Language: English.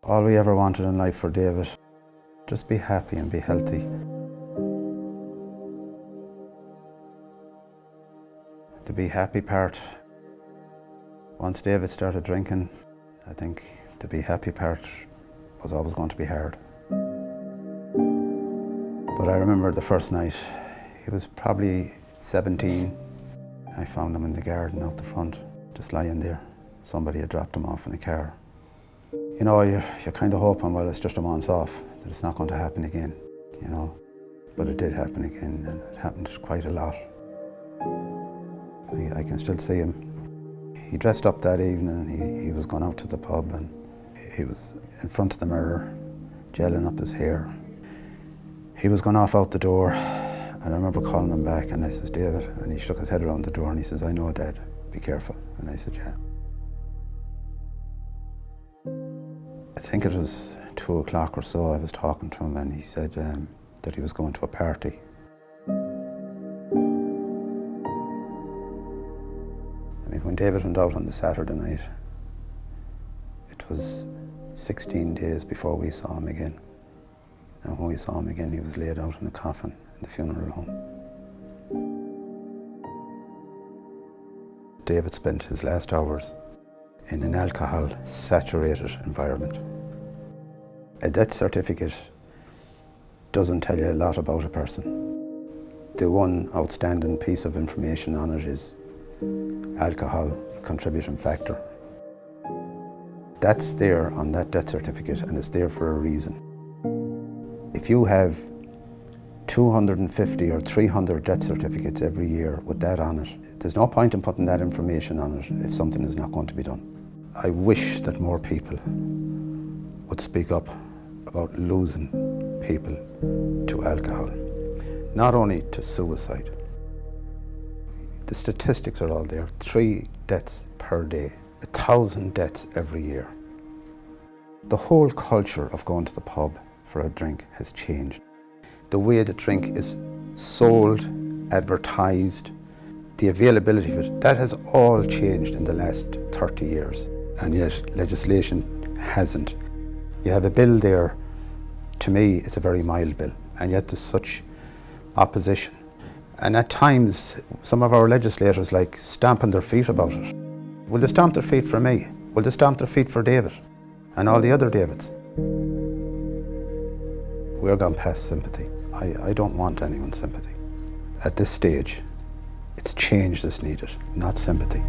All we ever wanted in life for David, just be happy and be healthy. The be happy part, once David started drinking, I think the be happy part was always going to be hard. But I remember the first night, he was probably 17. I found him in the garden out the front, just lying there. Somebody had dropped him off in a car. You know, you're kind of hoping, well, it's just a once off, that it's not going to happen again, you know. But it did happen again, and it happened quite a lot. I can still see him. He dressed up that evening, and he was going out to the pub, and he was in front of the mirror, gelling up his hair. He was going off out the door, and I remember calling him back, and I says, David, and he shook his head around the door, and he says, I know, Dad, be careful. And I said, yeah. I think it was 2 o'clock or so, I was talking to him, and he said that he was going to a party. I mean, when David went out on the Saturday night, it was 16 days before we saw him again. And when we saw him again, he was laid out in a coffin in the funeral home. David spent his last hours in an alcohol-saturated environment. A death certificate doesn't tell you a lot about a person. The one outstanding piece of information on it is alcohol contributing factor. That's there on that death certificate, and it's there for a reason. If you have 250 or 300 death certificates every year with that on it, there's no point in putting that information on it if something is not going to be done. I wish that more people would speak up about losing people to alcohol, not only to suicide. The statistics are all there. 3 deaths per day, 1,000 deaths every year. The whole culture of going to the pub for a drink has changed. The way the drink is sold, advertised, the availability of it, that has all changed in the last 30 years. And yet legislation hasn't. You have a bill there, to me it's a very mild bill, and yet there's such opposition. And at times, some of our legislators like stamping their feet about it. Will they stamp their feet for me? Will they stamp their feet for David and all the other Davids? We're gone past sympathy. I don't want anyone's sympathy. At this stage, it's change that's needed, not sympathy.